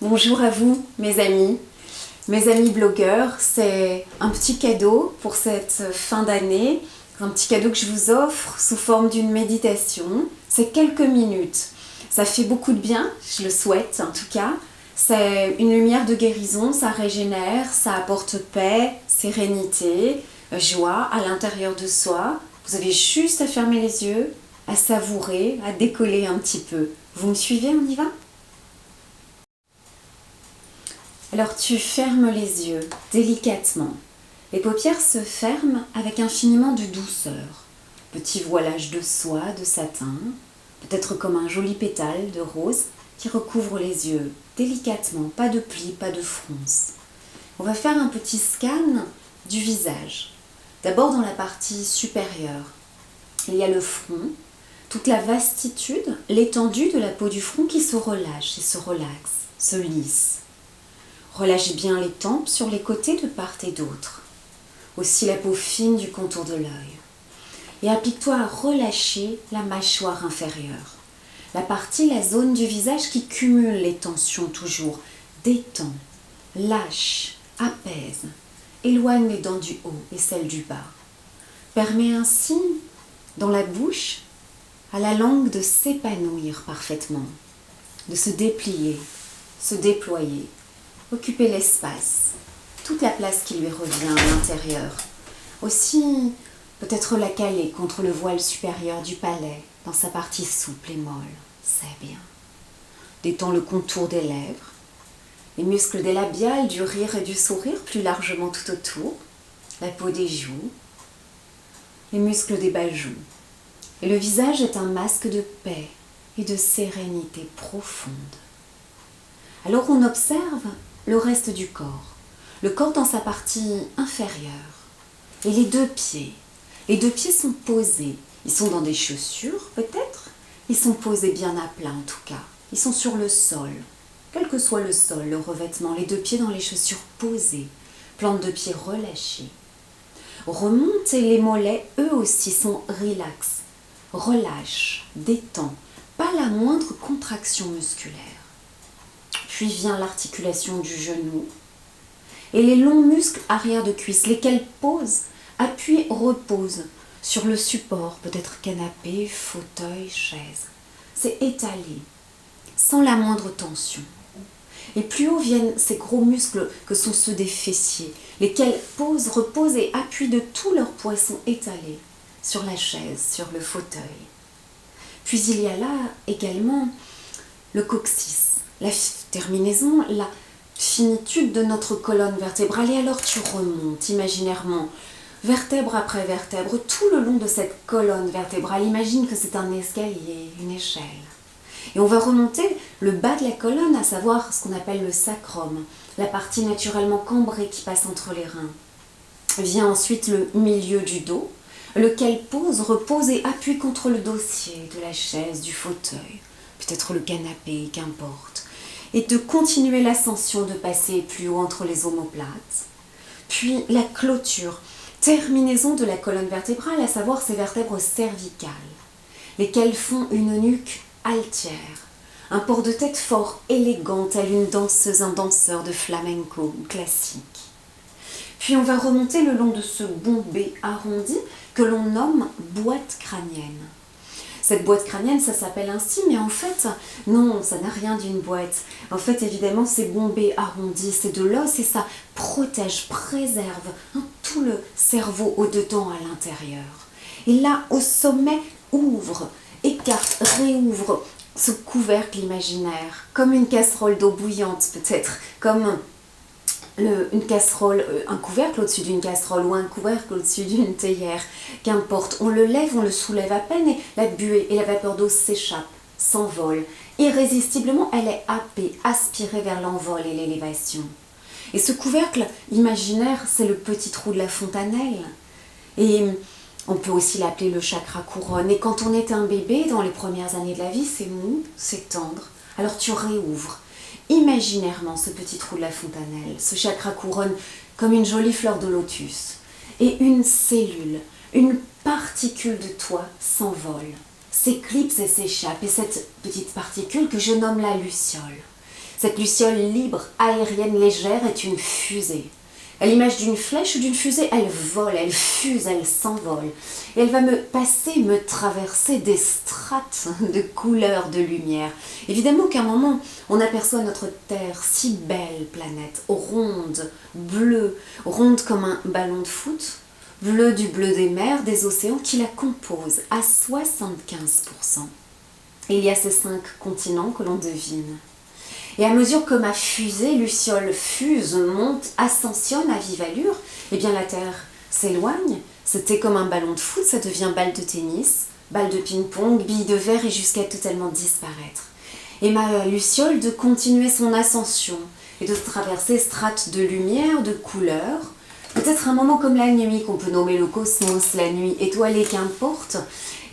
Bonjour à vous, mes amis blogueurs. C'est un petit cadeau pour cette fin d'année, un petit cadeau que je vous offre sous forme d'une méditation. C'est quelques minutes. Ça fait beaucoup de bien, je le souhaite en tout cas. C'est une lumière de guérison, ça régénère, ça apporte paix, sérénité, joie à l'intérieur de soi. Vous avez juste à fermer les yeux, à savourer, à décoller un petit peu. Vous me suivez, on y va ? Alors tu fermes les yeux délicatement. Les paupières se ferment avec infiniment de douceur. Petit voilage de soie, de satin, peut-être comme un joli pétale de rose qui recouvre les yeux délicatement, pas de plis, pas de fronce. On va faire un petit scan du visage. D'abord dans la partie supérieure, il y a le front, toute la vastitude, l'étendue de la peau du front qui se relâche et se relaxe, se lisse. Relâche bien les tempes sur les côtés de part et d'autre. Aussi la peau fine du contour de l'œil. Et applique-toi à relâcher la mâchoire inférieure. La zone du visage qui cumule les tensions toujours. Détends, lâche, apaise. Éloigne les dents du haut et celles du bas. Permets ainsi, dans la bouche, à la langue de s'épanouir parfaitement, de se déplier, se déployer. Occuper l'espace, toute la place qui lui revient à l'intérieur. Aussi, peut-être la caler contre le voile supérieur du palais, dans sa partie souple et molle. C'est bien. Détends le contour des lèvres, les muscles des labiales, du rire et du sourire, plus largement tout autour, la peau des joues, les muscles des bas joues. Et le visage est un masque de paix et de sérénité profonde. Alors on observe le reste du corps. Le corps dans sa partie inférieure. Et les deux pieds. Les deux pieds sont posés. Ils sont dans des chaussures, peut-être. Ils sont posés bien à plat, en tout cas. Ils sont sur le sol. Quel que soit le sol, le revêtement, les deux pieds dans les chaussures posées. Plante de pied relâchée. Remonte et les mollets, eux aussi, sont relax. Relâche, détend. Pas la moindre contraction musculaire. Puis vient l'articulation du genou et les longs muscles arrière de cuisse, lesquels posent, appuient, reposent sur le support, peut-être canapé, fauteuil, chaise. C'est étalé, sans la moindre tension. Et plus haut viennent ces gros muscles que sont ceux des fessiers, lesquels posent, reposent et appuient de tout leur poids, sont étalés sur la chaise, sur le fauteuil. Puis il y a là également le coccyx. La terminaison, la finitude de notre colonne vertébrale. Et alors tu remontes imaginairement, vertèbre après vertèbre, tout le long de cette colonne vertébrale. Imagine que c'est un escalier, une échelle. Et on va remonter le bas de la colonne, à savoir ce qu'on appelle le sacrum, la partie naturellement cambrée qui passe entre les reins. Vient ensuite le milieu du dos, lequel pose, repose et appuie contre le dossier de la chaise, du fauteuil, peut-être le canapé, qu'importe. Et de continuer l'ascension, de passer plus haut entre les omoplates. Puis la clôture, terminaison de la colonne vertébrale, à savoir ces vertèbres cervicales, lesquelles font une nuque altière, un port de tête fort, élégant, telle une danseuse, un danseur de flamenco classique. Puis on va remonter le long de ce bombé arrondi que l'on nomme boîte crânienne. Cette boîte crânienne, ça s'appelle ainsi, mais en fait, non, ça n'a rien d'une boîte. En fait, évidemment, c'est bombé, arrondi, c'est de l'os et ça protège, préserve tout le cerveau au-dedans à l'intérieur. Et là, au sommet, ouvre, écarte, réouvre ce couvercle imaginaire, comme une casserole d'eau bouillante peut-être, comme une casserole, un couvercle au-dessus d'une casserole ou un couvercle au-dessus d'une théière, qu'importe, on le lève, on le soulève à peine et la buée et la vapeur d'eau s'échappent, s'envolent. Irrésistiblement, elle est happée, aspirée vers l'envol et l'élévation. Et ce couvercle imaginaire, c'est le petit trou de la fontanelle. Et on peut aussi l'appeler le chakra couronne. Et quand on est un bébé, dans les premières années de la vie, c'est mou, c'est tendre. Alors tu réouvres imaginairement ce petit trou de la fontanelle, ce chakra couronne comme une jolie fleur de lotus. Et une cellule, une particule de toi s'envole, s'éclipse et s'échappe. Et cette petite particule que je nomme la luciole, Cette luciole libre, aérienne, légère est une fusée. À l'image d'une flèche ou d'une fusée, elle vole, elle fuse, elle s'envole. Et elle va me passer, me traverser des strates de couleurs, de lumière. Évidemment qu'à un moment, on aperçoit notre Terre, si belle planète, ronde, bleue, ronde comme un ballon de foot, bleu du bleu des mers, des océans qui la composent à 75%. Et il y a ces 5 continents que l'on devine. Et à mesure que ma fusée, luciole, fuse, monte, ascensionne à vive allure, eh bien la Terre s'éloigne. C'était comme un ballon de foot, ça devient balle de tennis, balle de ping-pong, bille de verre et jusqu'à totalement disparaître. Et ma luciole de continuer son ascension et de traverser strates de lumière, de couleurs, peut-être un moment comme la nuit qu'on peut nommer le cosmos, la nuit étoilée, qu'importe,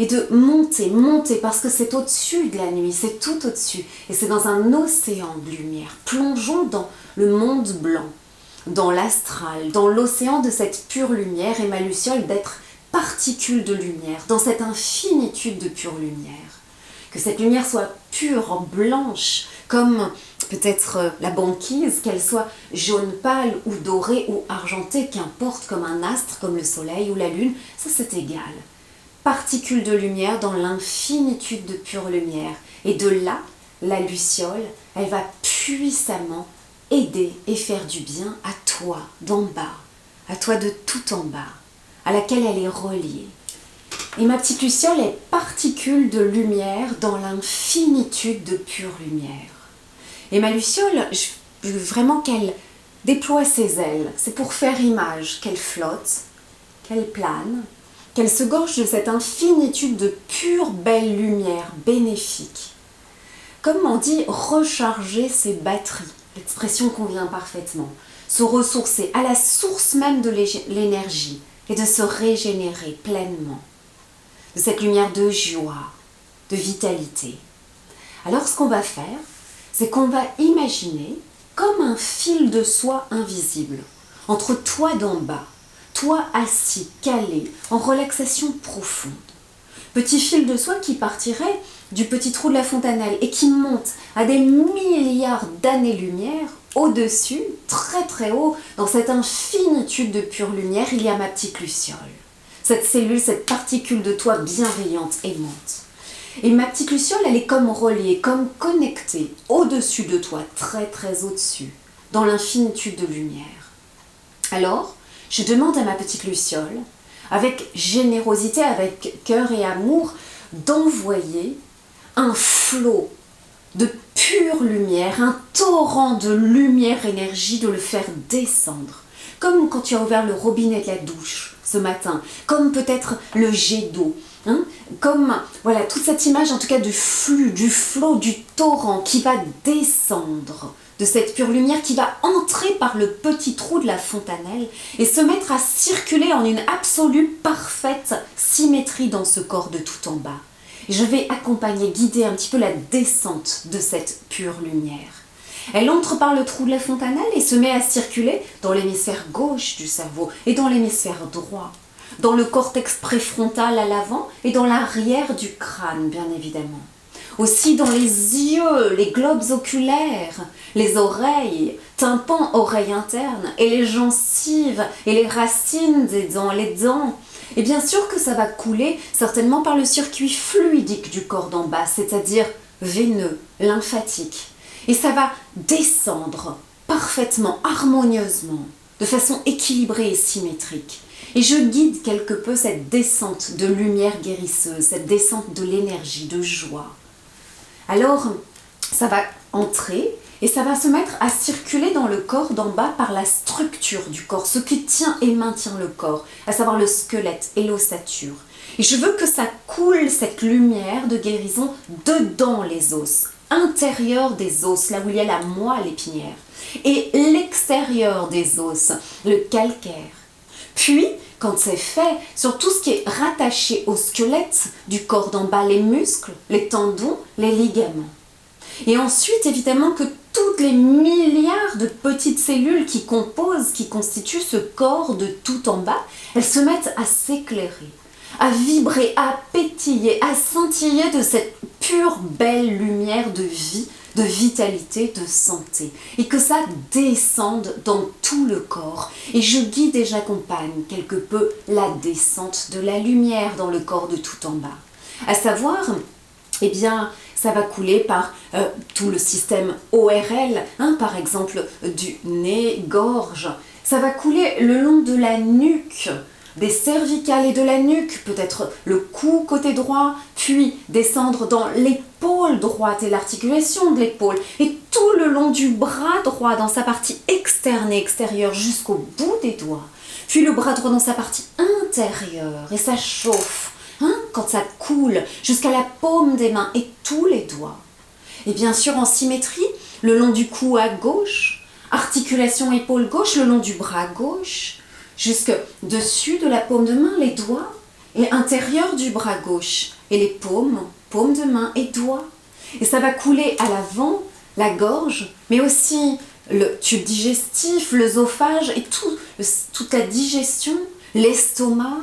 et de monter, monter, parce que c'est au-dessus de la nuit, c'est tout au-dessus, et c'est dans un océan de lumière. Plongeons dans le monde blanc, dans l'astral, dans l'océan de cette pure lumière, et ma luciole d'être particule de lumière, dans cette infinitude de pure lumière. Que cette lumière soit pure, blanche, comme peut-être la banquise, qu'elle soit jaune pâle ou dorée ou argentée, qu'importe, comme un astre, comme le soleil ou la lune, ça c'est égal. Particules de lumière dans l'infinitude de pure lumière. Et de là, la luciole, elle va puissamment aider et faire du bien à toi d'en bas, à toi de tout en bas, à laquelle elle est reliée. Et ma petite luciole est particule de lumière dans l'infinitude de pure lumière. Et ma luciole, je veux vraiment qu'elle déploie ses ailes. C'est pour faire image qu'elle flotte, qu'elle plane, qu'elle se gorge de cette infinitude de pure belle lumière bénéfique. Comme on dit, recharger ses batteries. L'expression convient parfaitement. Se ressourcer à la source même de l'énergie et de se régénérer pleinement. De cette lumière de joie, de vitalité. Alors ce qu'on va faire, c'est qu'on va imaginer comme un fil de soie invisible entre toi d'en bas, toi assis, calé, en relaxation profonde. Petit fil de soie qui partirait du petit trou de la fontanelle et qui monte à des milliards d'années-lumière au-dessus, très très haut, dans cette infinitude de pure lumière, il y a ma petite luciole. Cette cellule, cette particule de toi bienveillante, aimante. Et ma petite luciole, elle est comme reliée, comme connectée au-dessus de toi, très très au-dessus, dans l'infinitude de lumière. Alors, je demande à ma petite luciole, avec générosité, avec cœur et amour, d'envoyer un flot de pure lumière, un torrent de lumière énergie, de le faire descendre. Comme quand tu as ouvert le robinet de la douche ce matin, comme peut-être le jet d'eau, comme voilà toute cette image en tout cas du flux, du flot, du torrent qui va descendre de cette pure lumière, qui va entrer par le petit trou de la fontanelle et se mettre à circuler en une absolue parfaite symétrie dans ce corps de tout en bas. Et je vais accompagner, guider un petit peu la descente de cette pure lumière. Elle entre par le trou de la fontanelle et se met à circuler dans l'hémisphère gauche du cerveau et dans l'hémisphère droit, dans le cortex préfrontal à l'avant et dans l'arrière du crâne, bien évidemment. Aussi dans les yeux, les globes oculaires, les oreilles, tympan, oreille interne, et les gencives, et les racines des dents, les dents. Et bien sûr que ça va couler certainement par le circuit fluidique du corps d'en bas, c'est-à-dire veineux, lymphatique. Et ça va descendre parfaitement, harmonieusement, de façon équilibrée et symétrique. Et je guide quelque peu cette descente de lumière guérisseuse, cette descente de l'énergie, de joie. Alors, ça va entrer et ça va se mettre à circuler dans le corps d'en bas par la structure du corps, ce qui tient et maintient le corps, à savoir le squelette et l'ossature. Et je veux que ça coule, cette lumière de guérison, dedans les os, intérieur des os, là où il y a la moelle épinière, et l'extérieur des os, le calcaire. Puis, quand c'est fait, sur tout ce qui est rattaché au squelette du corps d'en bas, les muscles, les tendons, les ligaments. Et ensuite, évidemment, que toutes les milliards de petites cellules qui composent, qui constituent ce corps de tout en bas, elles se mettent à s'éclairer, à vibrer, à pétiller, à scintiller de cette pure belle lumière de vie de vitalité, de santé. Et que ça descende dans tout le corps. Et je guide et j'accompagne quelque peu la descente de la lumière dans le corps de tout en bas. À savoir, eh bien, ça va couler par tout le système ORL, par exemple du nez, gorge. Ça va couler le long de la nuque, des cervicales et de la nuque, peut-être le cou côté droit, puis descendre dans l'épaule droite et l'articulation de l'épaule, et tout le long du bras droit dans sa partie externe et extérieure jusqu'au bout des doigts, puis le bras droit dans sa partie intérieure, et ça chauffe, quand ça coule jusqu'à la paume des mains et tous les doigts. Et bien sûr en symétrie, le long du cou à gauche, articulation épaule gauche, le long du bras gauche, jusque dessus de la paume de main, les doigts, et intérieur du bras gauche, et les paumes de main et doigts. Et ça va couler à l'avant, la gorge, mais aussi le tube digestif, l'œsophage et toute la digestion, l'estomac,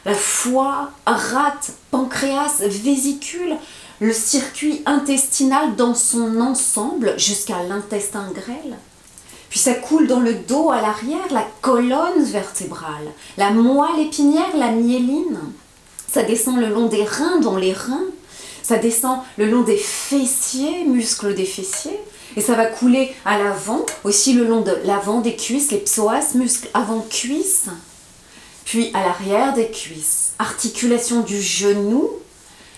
la foie, rate, pancréas, vésicule, le circuit intestinal dans son ensemble jusqu'à l'intestin grêle. Puis ça coule dans le dos à l'arrière, la colonne vertébrale, la moelle épinière, la myéline. Ça descend le long des reins, dans les reins. Ça descend le long des fessiers, muscles des fessiers. Et ça va couler à l'avant, aussi le long de l'avant des cuisses, les psoas, muscles avant-cuisses. Puis à l'arrière des cuisses, articulation du genou.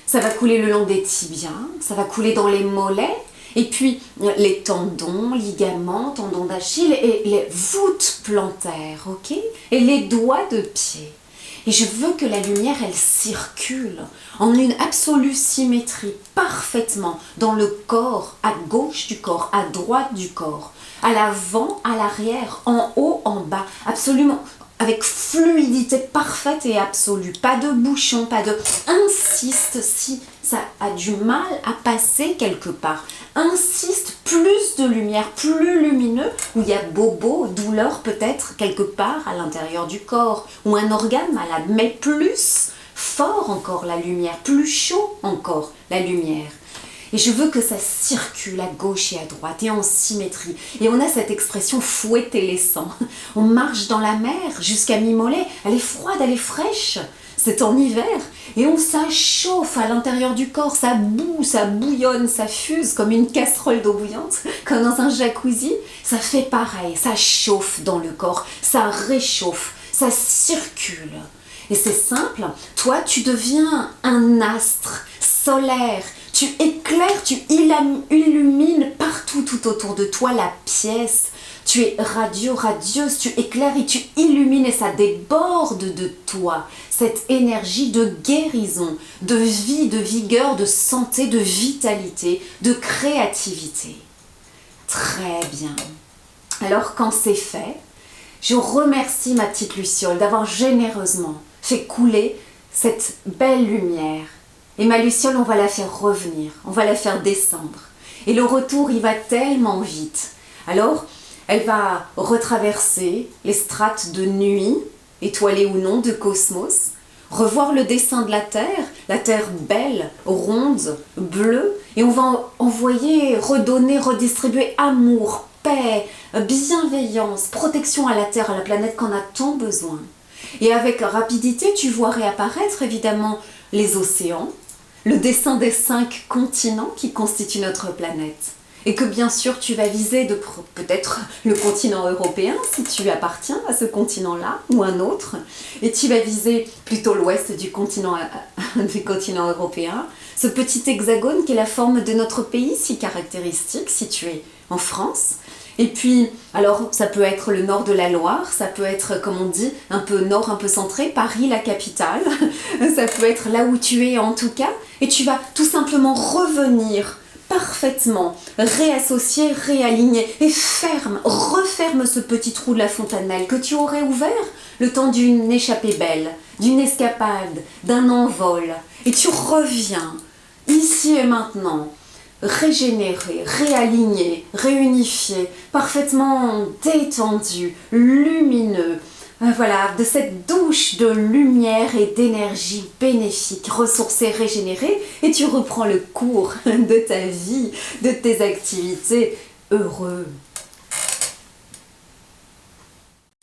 Ça va couler le long des tibias, ça va couler dans les mollets. Et puis les tendons, ligaments, tendons d'Achille et les voûtes plantaires, ok? Et les doigts de pied. Et je veux que la lumière, elle circule en une absolue symétrie, parfaitement, dans le corps, à gauche du corps, à droite du corps, à l'avant, à l'arrière, en haut, en bas, absolument, avec fluidité parfaite et absolue. Pas de bouchon, pas de... Insiste si ça a du mal à passer quelque part. Insiste, plus de lumière, plus lumineux, où il y a bobo, douleur peut-être quelque part à l'intérieur du corps, ou un organe malade, mais plus fort encore la lumière, plus chaud encore la lumière. Et je veux que ça circule à gauche et à droite et en symétrie. Et on a cette expression fouetter les sangs. On marche dans la mer jusqu'à mi-mollet. Elle est froide, elle est fraîche. C'est en hiver. Et ça chauffe à l'intérieur du corps. Ça boue, ça bouillonne, ça fuse comme une casserole d'eau bouillante, comme dans un jacuzzi. Ça fait pareil. Ça chauffe dans le corps. Ça réchauffe. Ça circule. Et c'est simple. Toi, tu deviens un astre solaire. Tu éclaires, tu illumines partout tout autour de toi la pièce. Tu es radieux, radieuse, tu éclaires et tu illumines et ça déborde de toi. Cette énergie de guérison, de vie, de vigueur, de santé, de vitalité, de créativité. Très bien. Alors quand c'est fait, je remercie ma petite Luciole d'avoir généreusement fait couler cette belle lumière. Et ma Luciole, on va la faire revenir, on va la faire descendre. Et le retour, il va tellement vite. Alors, elle va retraverser les strates de nuit, étoilées ou non, de cosmos, revoir le dessin de la Terre belle, ronde, bleue, et on va envoyer, redonner, redistribuer amour, paix, bienveillance, protection à la Terre, à la planète qu'on a tant besoin. Et avec rapidité, tu vois réapparaître évidemment les océans, le dessin des 5 continents qui constituent notre planète. Et que bien sûr tu vas viser de peut-être le continent européen si tu appartiens à ce continent-là ou un autre. Et tu vas viser plutôt l'ouest du continent européen. Ce petit hexagone qui est la forme de notre pays si caractéristique situé en France. Et puis, alors, ça peut être le nord de la Loire, ça peut être, comme on dit, un peu nord, un peu centré, Paris, la capitale. Ça peut être là où tu es en tout cas. Et tu vas tout simplement revenir parfaitement, réassocier, réaligner et referme ce petit trou de la fontanelle que tu aurais ouvert le temps d'une échappée belle, d'une escapade, d'un envol. Et tu reviens, ici et maintenant, régénéré, réaligné, réunifié, parfaitement détendu, lumineux, Voilà, de cette douche de lumière et d'énergie bénéfique, ressourcée, régénérée, et tu reprends le cours de ta vie, de tes activités, heureux,